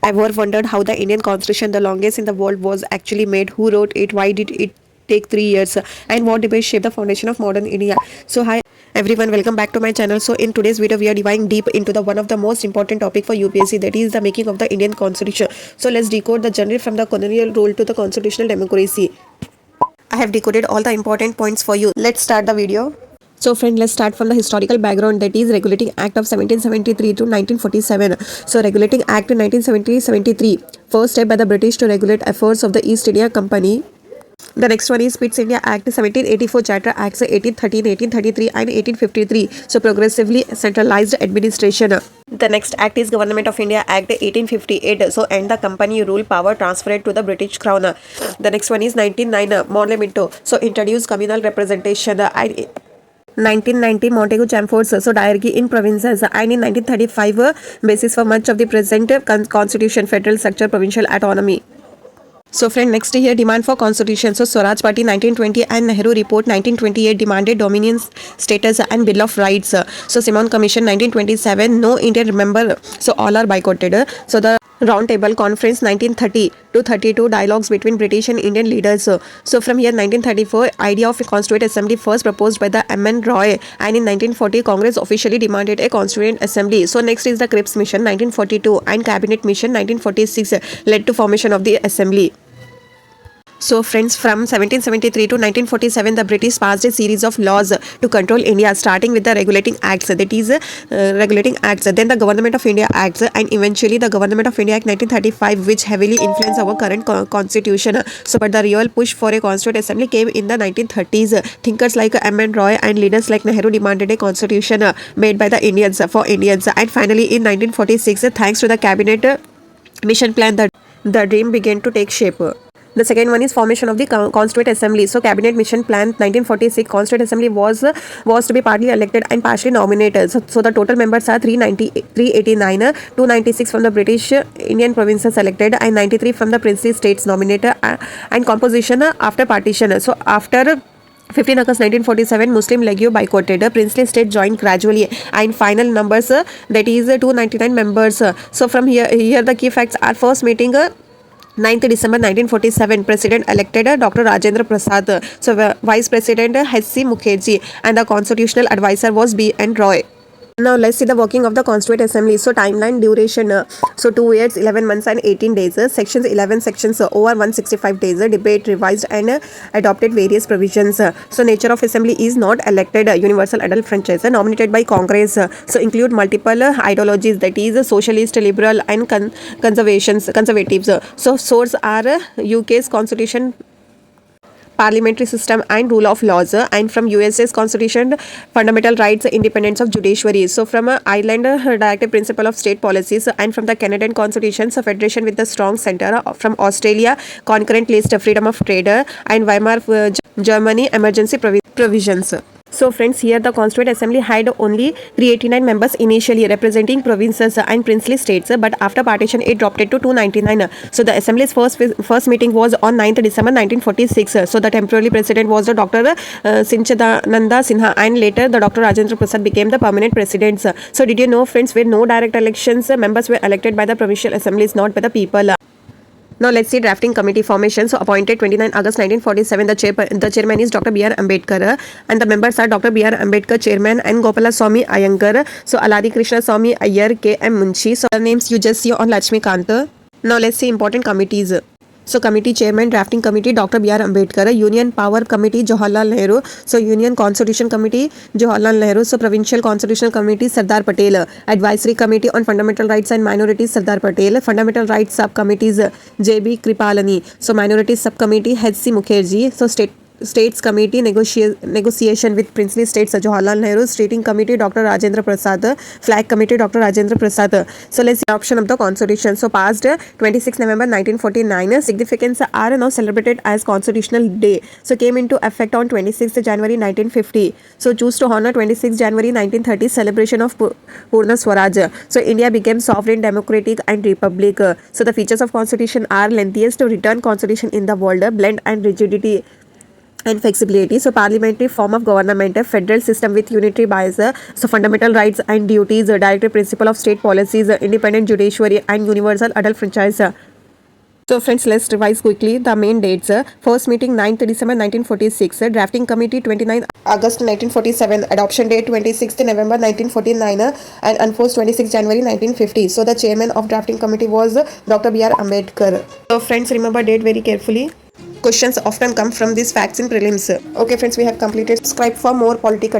ever wondered how the Indian Constitution, the longest in the world, was actually made? Who wrote it? Why did it take 3 years? And what debates shape the foundation of modern India? So, hi everyone, welcome back to my channel. So, in today's video, we are diving deep into the one of the most important topic for UPSC, that is the making of the Indian Constitution. So, let's decode the journey from the colonial rule to the constitutional democracy. I have decoded all the important points for you. Let's start the video. So friend, let's start from the historical background, that is Regulating Act of 1773 to 1947. So Regulating Act in 1973, first step by the British to regulate affairs of the East India Company. The next one is Pitt's India Act 1784, Charter Acts 1813, 1833 and 1853. So progressively centralized administration. The next act is Government of India Act 1858. So end the company rule, power transferred to the British Crown. The next one is 1909, Monumento. So introduce communal representation. 1990 Montagu Chamfords, so diarchy in provinces, and in 1935 basis for much of the present constitution, federal structure, provincial autonomy. So friend, next here demand for constitution. So Swaraj Party 1920 and Nehru Report 1928 demanded dominion status and Bill of Rights. So Simon Commission 1927, no Indian member, so all are boycotted. So the Round Table Conference 1930 to 32 dialogues between British and Indian leaders. So from here 1934 idea of a Constituent Assembly first proposed by the M.N. Roy, and in 1940 Congress officially demanded a Constituent Assembly. So next is the Cripps Mission 1942 and Cabinet Mission 1946 led to formation of the Assembly. So friends, from 1773 to 1947, the British passed a series of laws to control India, starting with the Regulating Acts, that is Regulating Acts, then the Government of India Acts, and eventually the Government of India Act 1935, which heavily influenced our current constitution. So but the real push for a Constituent Assembly came in the 1930s. Thinkers like M.N. Roy and leaders like Nehru demanded a constitution made by the Indians for Indians. And finally in 1946, thanks to the Cabinet Mission Plan, the dream began to take shape. The second one is formation of the Constituent Assembly. So Cabinet Mission Plan 1946, Constituent Assembly was to be partly elected and partially nominated. So the total members are 389, 296 from the British Indian provinces elected and 93 from the princely states nominated, and composition after partition. So after 15 August 1947, Muslim League boycotted. Princely state joined gradually, and final numbers that is 299 members. So from here the key facts are: first meeting 9th December 1947, President elected Dr. Rajendra Prasad. So Vice President H.C. Mukherjee, and the constitutional advisor was B.N. Roy. Now let's see the working of the Constituent Assembly. So timeline, duration, so 2 years, 11 months and 18 days. Sections 11 sections, over 165 days. Debate, revised and adopted various provisions. So nature of assembly is not elected, universal adult franchise, nominated by Congress. So include multiple ideologies, that is socialist, liberal and conservatives. So source are UK's constitution, parliamentary system and rule of laws, and from USA's constitution, fundamental rights, independence of judiciary. So from Ireland, directive principle of state policies, and from the Canadian constitution, so federation with the strong center. From Australia, concurrent list, freedom of trade, and Weimar Germany, emergency provisions. So friends, here the Constituent Assembly had only 389 members initially, representing provinces and princely states, but after partition it dropped it to 299. So the Assembly's first meeting was on 9th December 1946. So the temporary president was the Dr. Sinchadananda Sinha, and later the Dr. Rajendra Prasad became the permanent presidents. So did you know friends, where no direct elections, members were elected by the provincial assemblies, not by the people. Now let's see drafting committee formation. So appointed 29 August 1947, the chairman is Dr. B.R. Ambedkar, and the members are Dr. B.R. Ambedkar chairman and Gopala Swami Iyengar, so Aladi Krishna Swami Iyer, K.M. Munshi. So the names you just see on Lakshmikant. Now let's see important committees. So committee chairman, drafting committee Dr. B.R. Ambedkar, Union Power Committee Jawaharlal Nehru, so Union Constitution Committee Jawaharlal Nehru, so Provincial Constitutional Committee Sardar Patel, Advisory Committee on Fundamental Rights and Minorities Sardar Patel, Fundamental Rights Subcommittees J.B. Kripalani, so Minorities Subcommittee H.C. Mukherjee, so States Committee negotiation with princely states Jawaharlal Nehru, Steering Committee Dr. Rajendra Prasad, Flag Committee Dr. Rajendra Prasad. So let's see adoption of the Constitution. So passed 26 November 1949. Significance are now celebrated as Constitutional Day. So came into effect on 26 January 1950. So choose to honor 26 January 1930 celebration of Purna Swaraj. So India became sovereign, democratic and republic. So the features of Constitution are lengthiest written constitution in the world, blend and rigidity, and flexibility. So parliamentary form of government, a federal system with unitary bias, so fundamental rights and duties, a directive principle of state policies, independent judiciary and universal adult franchise. So friends, let's revise quickly the main dates. First meeting 9th December 1946, drafting committee 29th August 1947, adoption date 26th November 1949, and unforced 26th January 1950. So the chairman of drafting committee was Dr. B.R. Ambedkar. So friends, remember date very carefully. Questions often come from these facts in prelims. Okay friends, we have completed. Subscribe for more polity content.